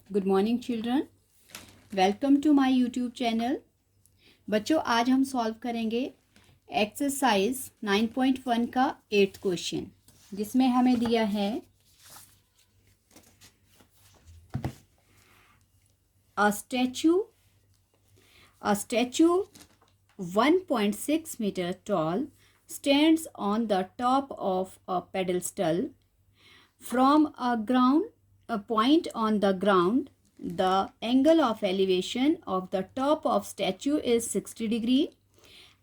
Good morning children, welcome to my YouTube channel. बच्चों, आज हम सॉल्व करेंगे एक्सरसाइज 9.1 का 8th क्वेश्चन, जिसमें हमें दिया है अ statue 1.6 meter tall stands on the top of a pedestal from a point on the ground. The angle of elevation of the top of statue is 60 degree,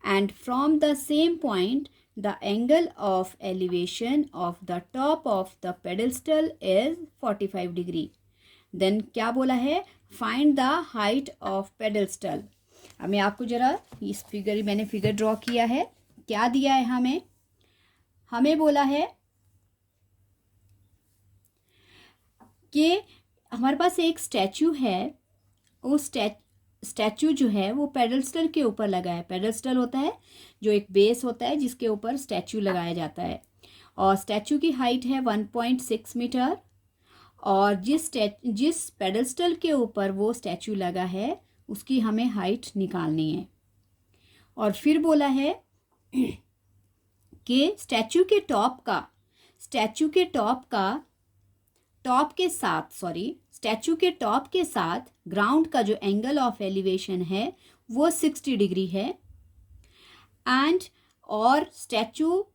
and from the same point the angle of elevation of the top of the pedestal is 45 degree. Then क्या बोला है? Find the height of pedestal. अब मैं आपको जरा इस मैंने figure draw किया है। क्या दिया है हमें बोला है कि हमारे पास एक स्टैचू है। वो स्टैचू जो है वो पेडस्टल के ऊपर लगा है। पेडस्टल होता है जो एक बेस होता है जिसके ऊपर स्टैचू लगाया जाता है, और स्टैचू की हाइट है 1.6 मीटर। और जिस पेडस्टल के ऊपर वो स्टैचू लगा है उसकी हमें हाइट निकालनी है। और फिर बोला है कि स्टैचू के टॉप के साथ ग्राउंड का जो एंगल ऑफ एलिवेशन है वो 60 डिग्री है। और स्टैचू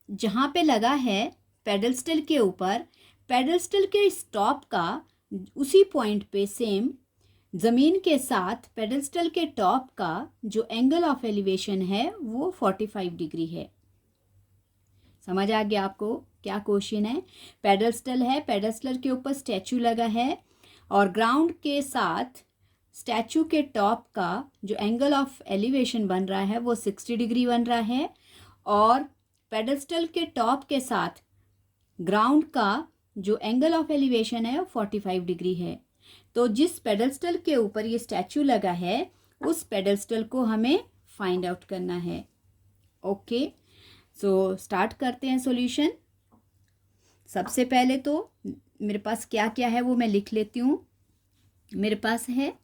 जहाँ पे लगा है पेडस्टल के ऊपर, पेडस्टल के टॉप का उसी पॉइंट पे सेम ज़मीन के साथ पेडस्टल के टॉप का जो एंगल ऑफ एलिवेशन है वो 45 डिग्री है। समझ आ गया आपको क्या क्वेश्चन है? पेडस्टल है, पेडस्टल के ऊपर स्टैचू लगा है, और ग्राउंड के साथ स्टैचू के टॉप का जो एंगल ऑफ एलिवेशन बन रहा है वो 60 डिग्री बन रहा है, और पेडस्टल के टॉप के साथ ग्राउंड का जो एंगल ऑफ एलिवेशन है वो 45 डिग्री है। तो जिस पेडस्टल के ऊपर ये स्टैचू लगा है उस पेडस्टल को हमें फाइंड आउट करना है। ओके, सो स्टार्ट करते हैं सॉल्यूशन। सबसे पहले तो मेरे पास क्या क्या है वो मैं लिख लेती हूँ। मेरे पास है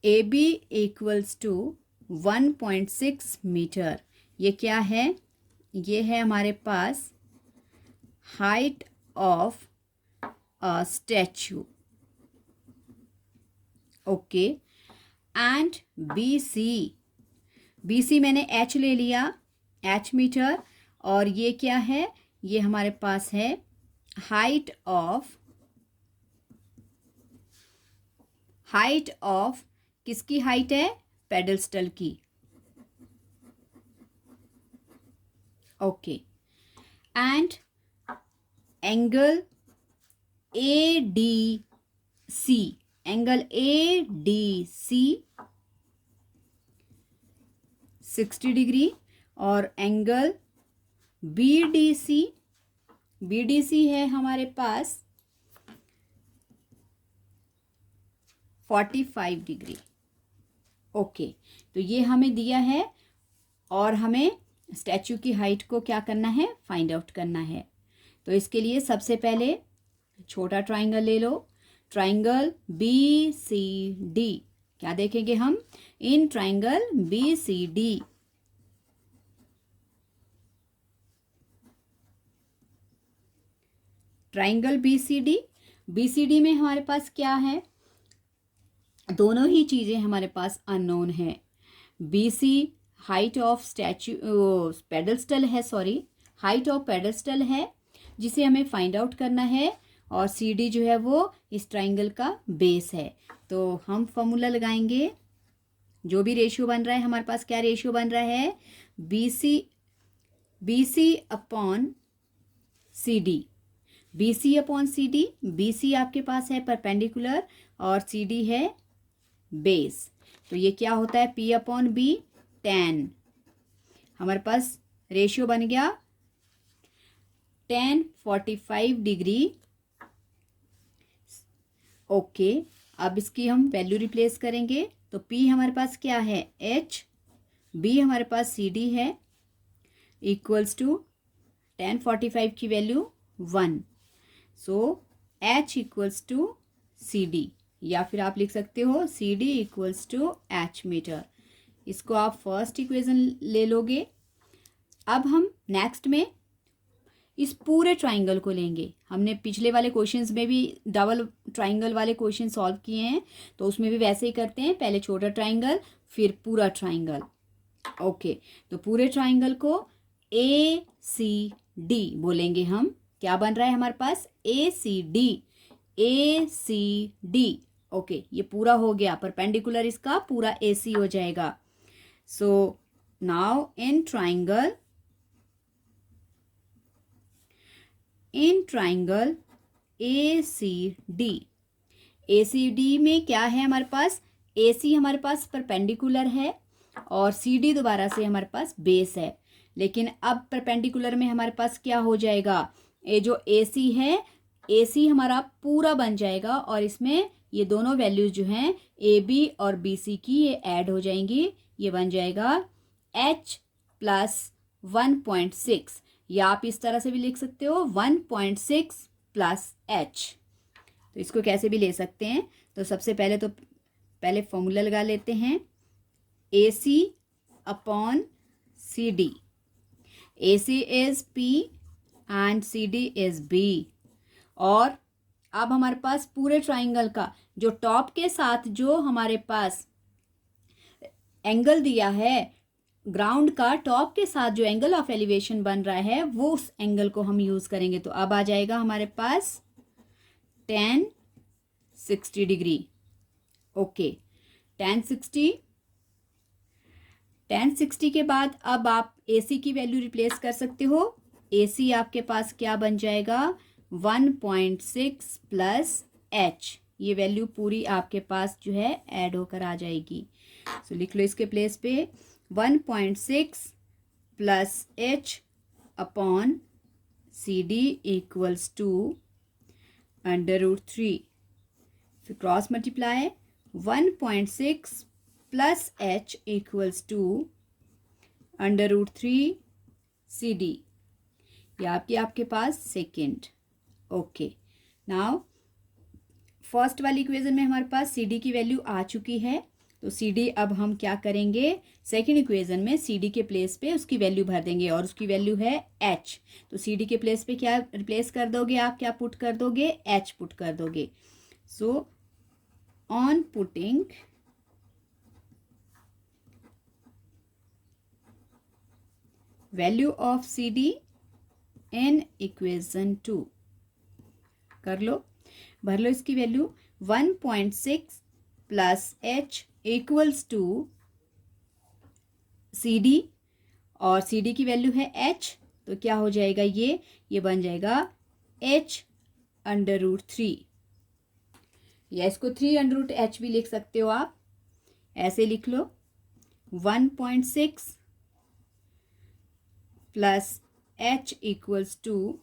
AB इक्वल्स टू 1.6 मीटर। ये क्या है? ये है हमारे पास height of a statue. Okay, and BC मैंने H ले लिया, H मीटर। और ये क्या है? ये हमारे पास है हाइट ऑफ किसकी हाइट है? पेडस्टल की। Okay, and angle ADC 60 degree, और एंगल BDC है हमारे पास 45 डिग्री। ओके, तो ये हमें दिया है, और हमें स्टैचू की हाइट को क्या करना है? फाइंड आउट करना है। तो इसके लिए सबसे पहले छोटा ट्राइंगल ले लो, ट्राइंगल BCD। क्या देखेंगे हम? इन ट्राइंगल BCD BCD में हमारे पास क्या है? दोनों ही चीज़ें हमारे पास अननोन है। BC हाइट ऑफ पेडस्टल है जिसे हमें फाइंड आउट करना है, और CD जो है वो इस ट्राइंगल का बेस है। तो हम फॉर्मूला लगाएंगे। जो भी रेशियो बन रहा है हमारे पास, क्या रेशियो बन रहा है? BC upon CD। BC आपके पास है परपेंडिकुलर और CD है बेस। तो ये क्या होता है? P upon B, 10। हमारे पास रेशियो बन गया 10 45 डिग्री। ओके, अब इसकी हम वैल्यू रिप्लेस करेंगे। तो P हमारे पास क्या है? H, B हमारे पास CD है, इक्वल्स टू 10 45 की value 1। So H equals to C D, या फिर आप लिख सकते हो C D equals to H metre. इसको आप फर्स्ट इक्वेशन ले लोगे। अब हम नेक्स्ट में इस पूरे ट्राइंगल को लेंगे। हमने पिछले वाले क्वेश्चंस में भी डबल ट्राइंगल वाले क्वेश्चन सॉल्व किए हैं, तो उसमें भी वैसे ही करते हैं, पहले छोटा ट्राइंगल फिर पूरा ट्राइंगल। ओके, तो पूरे ट्राइंगल को ए सी डी बोलेंगे हम। क्या बन रहा है हमारे पास? ए C D, A C D. Okay, ये पूरा हो गया, परपेंडिकुलर इसका पूरा ए सी हो जाएगा। So now in triangle A C D, A C D में क्या है हमारे पास? ए सी हमारे पास परपेंडिकुलर है और सी डी दोबारा से हमारे पास बेस है। लेकिन अब परपेंडिकुलर में हमारे पास क्या हो जाएगा? ये जो ए सी है, ए सी हमारा पूरा बन जाएगा और इसमें ये दोनों वैल्यूज जो हैं ए बी और बी सी की, ये ऐड हो जाएंगी। ये बन जाएगा एच प्लस 1.6, या आप इस तरह से भी लिख सकते हो 1.6 प्लस एच। तो इसको कैसे भी ले सकते हैं। तो सबसे पहले फॉर्मूला लगा लेते हैं, A C upon C D. A C is P and C D is B. और अब हमारे पास पूरे ट्राइंगल का जो टॉप के साथ जो हमारे पास एंगल दिया है, ग्राउंड का टॉप के साथ जो एंगल ऑफ एलिवेशन बन रहा है, वो उस एंगल को हम यूज करेंगे। तो अब आ जाएगा हमारे पास 1060 डिग्री। ओके, 1060 के बाद अब आप AC की वैल्यू रिप्लेस कर सकते हो। AC आपके पास क्या बन जाएगा? 1.6 प्लस एच। ये वैल्यू पूरी आपके पास जो है ऐड होकर आ जाएगी। सो लिख लो इसके प्लेस पे 1.6 plus H upon C D equals to √3। फिर cross multiply 1.6 plus H equals to √3 C D. ये आपके पास सेकेंड। ओके, नाउ फर्स्ट वाली इक्वेशन में हमारे पास सी डी की वैल्यू आ चुकी है। तो सी डी अब हम क्या करेंगे? सेकेंड इक्वेशन में सी डी के प्लेस पे उसकी वैल्यू भर देंगे और उसकी वैल्यू है एच। तो सी डी के प्लेस पे क्या रिप्लेस कर दोगे आप? क्या पुट कर दोगे? एच पुट कर दोगे। So on putting value of C D in equation 2, कर लो, भर लो इसकी value 1.6 plus H equals to C D, और सी डी की वैल्यू है एच। तो क्या हो जाएगा? ये बन जाएगा एच √3, या इसको 3 √h भी लिख सकते हो आप। ऐसे लिख लो 1.6 plus H equals to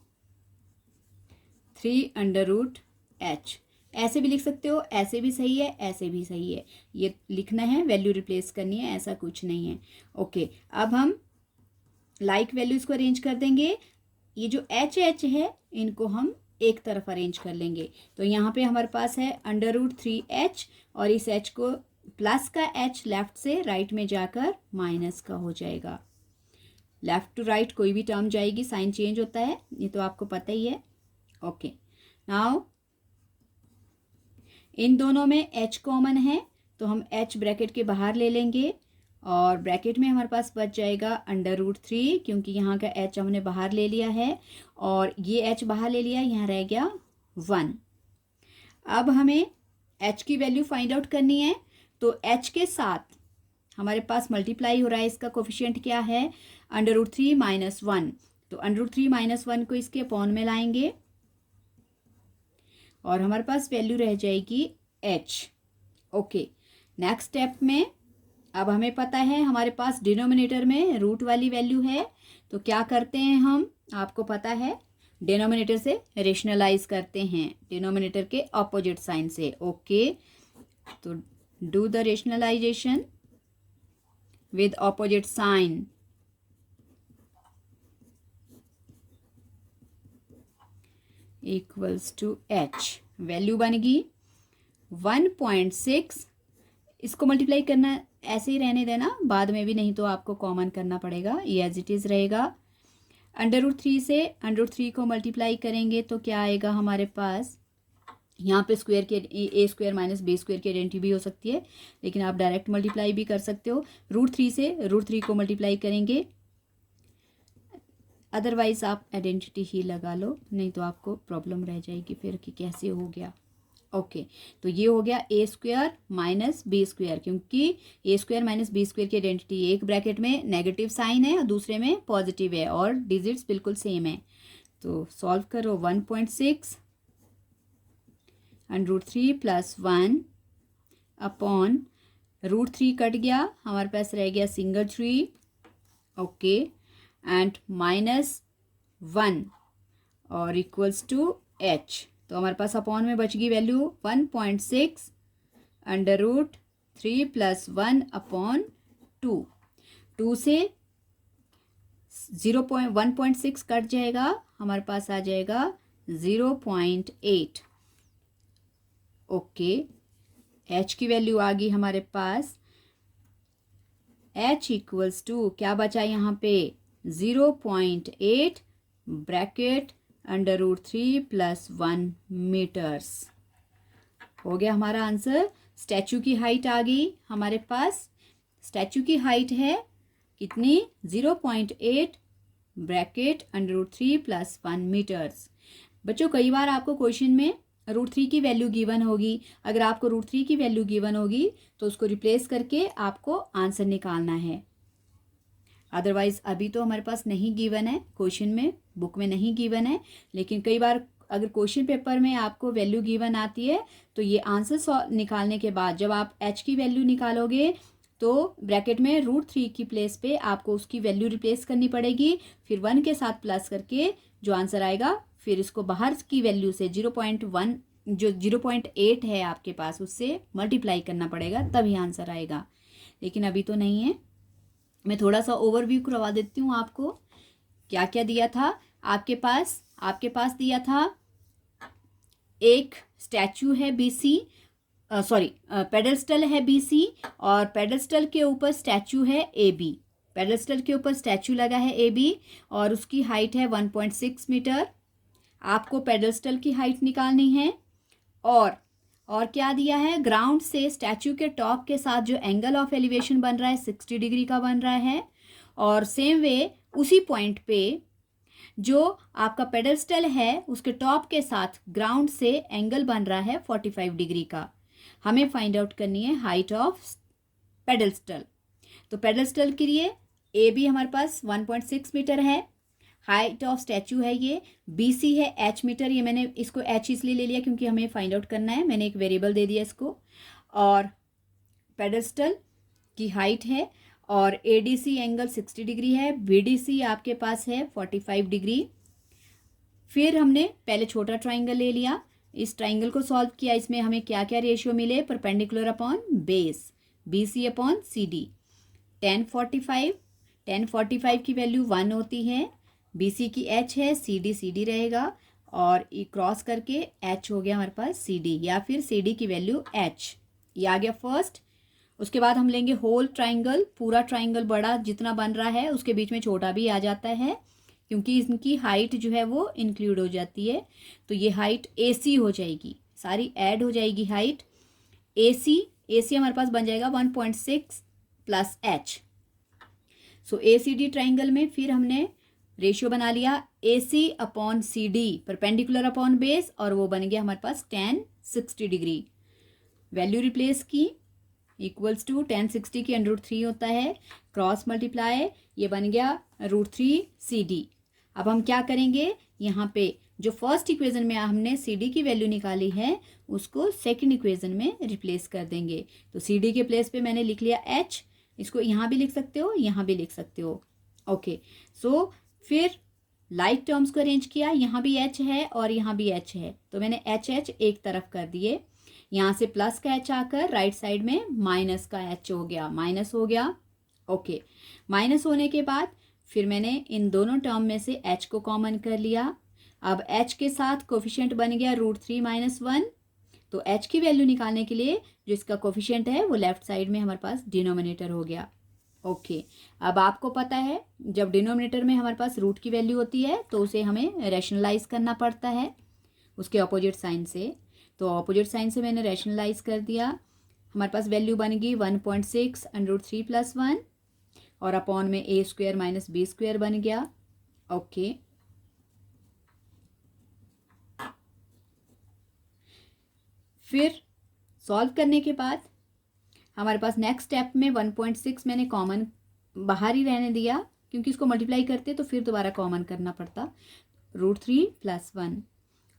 3 √h। ऐसे भी लिख सकते हो, ऐसे भी सही है, ऐसे भी सही है। ये लिखना है, वैल्यू रिप्लेस करनी है, ऐसा कुछ नहीं है। ओके, अब हम लाइक वैल्यूज को अरेंज कर देंगे। ये जो एच है, इनको हम एक तरफ अरेंज कर लेंगे। तो यहाँ पे हमारे पास है √3h, और इस h को प्लस का h लेफ्ट से राइट में जाकर माइनस का हो जाएगा। लेफ्ट टू राइट कोई भी टर्म जाएगी, साइन चेंज होता है, ये तो आपको पता ही है। ओके, नाउ इन दोनों में h कॉमन है, तो हम h ब्रैकेट के बाहर ले लेंगे और ब्रैकेट में हमारे पास बच जाएगा √3, क्योंकि यहाँ का h हमने बाहर ले लिया है और ये h बाहर ले लिया, यहाँ रह गया 1। अब हमें h की वैल्यू फाइंड आउट करनी है। तो h के साथ हमारे पास मल्टीप्लाई हो रहा है, इसका कोफिशिएंट क्या है? √3 - 1। तो √3 - 1 को इसके अपॉन में लाएंगे और हमारे पास वैल्यू रह जाएगी h। ओके, नेक्स्ट स्टेप में अब हमें पता है हमारे पास डिनोमिनेटर में रूट वाली वैल्यू है, तो क्या करते हैं हम? आपको पता है, डिनोमिनेटर से रेशनलाइज करते हैं, डिनोमिनेटर के ऑपोजिट साइन से। ओके, तो do the rationalization with opposite sign. Equals to h, value बन गई 1.6, इसको मल्टीप्लाई करना ऐसे ही रहने देना, बाद में भी नहीं तो आपको कॉमन करना पड़ेगा, ये एज इट इज़ रहेगा। √3 से √3 को मल्टीप्लाई करेंगे तो क्या आएगा हमारे पास, यहाँ पे स्क्वायर के ए स्क्वायर माइनस बी स्क्वायर की आइडेंटिटी भी हो सकती है, लेकिन आप डायरेक्ट मल्टीप्लाई भी कर सकते हो। √3 से √3 को मल्टीप्लाई करेंगे, अदरवाइज आप आइडेंटिटी ही लगा लो, नहीं तो आपको प्रॉब्लम रह जाएगी फिर कि कैसे हो गया। ओके, तो ये हो गया ए स्क्वायर माइनस बी स्क्वायर, क्योंकि ए स्क्वायर माइनस बी स्क्वायर की आइडेंटिटी एक ब्रैकेट में नेगेटिव साइन है और दूसरे में पॉजिटिव है और डिजिट्स बिल्कुल सेम है। तो सॉल्व करो, 1.6 √3 + 1 अपॉन √3 कट गया, हमारे पास रह गया सिंगल 3, ओके, एंड -1 और इक्वल्स टू h। तो हमारे पास अपॉन में बच गई वैल्यू 1.6 √3 + 1 अपॉन 2। 2 से 1.6 कट जाएगा, हमारे पास आ जाएगा 0.8। ओके, h की वैल्यू आ गई हमारे पास, h इक्वल्स टू क्या बचा यहाँ पे 0.8 ब्रैकेट √3 + 1 मीटर्स। हो गया हमारा आंसर। स्टैचू की हाइट आ गई हमारे पास, स्टैचू की हाइट है कितनी, 0.8 ब्रैकेट √3 + 1 मीटर्स। बच्चों कई बार आपको क्वेश्चन में √3 की वैल्यू गिवन होगी, अगर आपको √3 की वैल्यू गिवन होगी तो उसको रिप्लेस करके आपको आंसर निकालना है, अदरवाइज अभी तो हमारे पास नहीं गिवन है, क्वेश्चन में बुक में नहीं गिवन है, लेकिन कई बार अगर क्वेश्चन पेपर में आपको वैल्यू गिवन आती है तो ये आंसर निकालने के बाद जब आप h की वैल्यू निकालोगे तो ब्रैकेट में √3 की प्लेस पे आपको उसकी वैल्यू रिप्लेस करनी पड़ेगी, फिर 1 के साथ प्लस करके जो आंसर आएगा फिर इसको बाहर की वैल्यू से 0.1 जो 0.8 है आपके पास उससे मल्टीप्लाई करना पड़ेगा, तभी आंसर आएगा, लेकिन अभी तो नहीं है। मैं थोड़ा सा ओवरव्यू करवा देती हूँ आपको, क्या क्या दिया था आपके पास दिया था, एक स्टैचू है BC, पेडस्टल है BC और पेडस्टल के ऊपर स्टैचू है AB, पेडस्टल के ऊपर स्टैचू लगा है AB और उसकी हाइट है 1.6 मीटर। आपको पेडस्टल की हाइट निकालनी है और क्या दिया है, ग्राउंड से स्टैचू के टॉप के साथ जो एंगल ऑफ एलिवेशन बन रहा है 60 डिग्री का बन रहा है, और सेम वे उसी पॉइंट पे जो आपका पेडस्टल है उसके टॉप के साथ ग्राउंड से एंगल बन रहा है 45 डिग्री का। हमें फाइंड आउट करनी है हाइट ऑफ पेडस्टल। तो पेडस्टल के लिए AB हमारे पास 1.6 मीटर है, हाइट ऑफ स्टैचू है ये, BC है h मीटर, ये मैंने इसको h इसलिए ले लिया क्योंकि हमें फाइंड आउट करना है, मैंने एक वेरिएबल दे दिया इसको, और पेडस्टल की हाइट है और ADC एंगल 60 डिग्री है, BDC आपके पास है 45 डिग्री। फिर हमने पहले छोटा ट्राइंगल ले लिया, इस ट्राइंगल को सॉल्व किया, इसमें हमें क्या क्या रेशियो मिले, perpendicular upon base, BC upon CD, 1045 की वैल्यू 1 होती है, BC की h है, CD रहेगा और क्रॉस करके h हो गया हमारे पास CD, या फिर CD की वैल्यू h, ये आ गया फर्स्ट। उसके बाद हम लेंगे होल ट्राइंगल, पूरा ट्राइंगल बड़ा जितना बन रहा है उसके बीच में छोटा भी आ जाता है क्योंकि इनकी हाइट जो है वो इंक्लूड हो जाती है, तो ये हाइट AC हो जाएगी, सारी ऐड हो जाएगी हाइट। AC हमारे पास बन जाएगा 1.6 + h। सो ACD ट्राइंगल में फिर हमने रेशियो बना लिया AC upon CD, perpendicular upon base, और वो बन गया हमारे पास 1060 डिग्री। वैल्यू रिप्लेस की, इक्वल्स टू 1060 की √3 होता है, क्रॉस मल्टीप्लाई, ये बन गया √3 CD। अब हम क्या करेंगे, यहाँ पे जो फर्स्ट इक्वेशन में हमने CD की वैल्यू निकाली है उसको सेकंड इक्वेशन में रिप्लेस कर देंगे। तो CD के प्लेस पे मैंने लिख लिया h, इसको यहाँ भी लिख सकते हो, यहाँ भी लिख सकते हो, ओके। सो फिर लाइक टर्म्स को अरेंज किया, यहाँ भी h है और यहाँ भी h है, तो मैंने h एक तरफ कर दिए, यहाँ से प्लस का h आकर राइट साइड में माइनस का h हो गया, माइनस हो गया, ओके। माइनस होने के बाद फिर मैंने इन दोनों टर्म में से h को कॉमन कर लिया, अब h के साथ कोफिशिएंट बन गया √3 - 1, तो h की वैल्यू निकालने के लिए जो इसका कोफिशिएंट है वो लेफ्ट साइड में हमारे पास डिनोमिनेटर हो गया। ओके, अब आपको पता है जब डिनोमिनेटर में हमारे पास रूट की वैल्यू होती है तो उसे हमें रैशनलाइज करना पड़ता है उसके ऑपोजिट साइन से। तो ऑपोजिट साइन से मैंने रैशनलाइज कर दिया, हमारे पास वैल्यू बन गई 1.6 √3 + 1 और अपॉन में a² - b² बन गया। ओके, फिर सॉल्व करने के बाद हमारे पास नेक्स्ट स्टेप में 1.6 मैंने कॉमन बाहर ही रहने दिया क्योंकि इसको मल्टीप्लाई करते तो फिर दोबारा कॉमन करना पड़ता, √3 + 1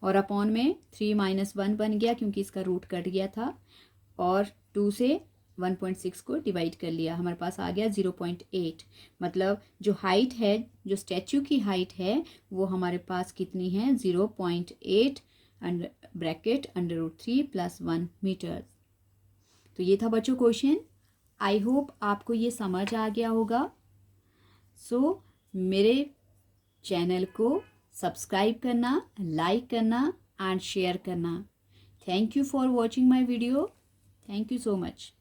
और अपॉन में 3 - 1 बन गया क्योंकि इसका रूट कट गया था और 2 से 1.6 को डिवाइड कर लिया, हमारे पास आ गया 0.8। मतलब जो हाइट है, जो स्टैचू की हाइट है वो हमारे पास कितनी है 0.8 ब्रैकेट √3 + 1 मीटर। तो ये था बच्चों क्वेश्चन। आई होप आपको ये समझ आ गया होगा। सो मेरे चैनल को सब्सक्राइब करना, लाइक करना एंड शेयर करना। Thank you for watching my video. Thank you so much.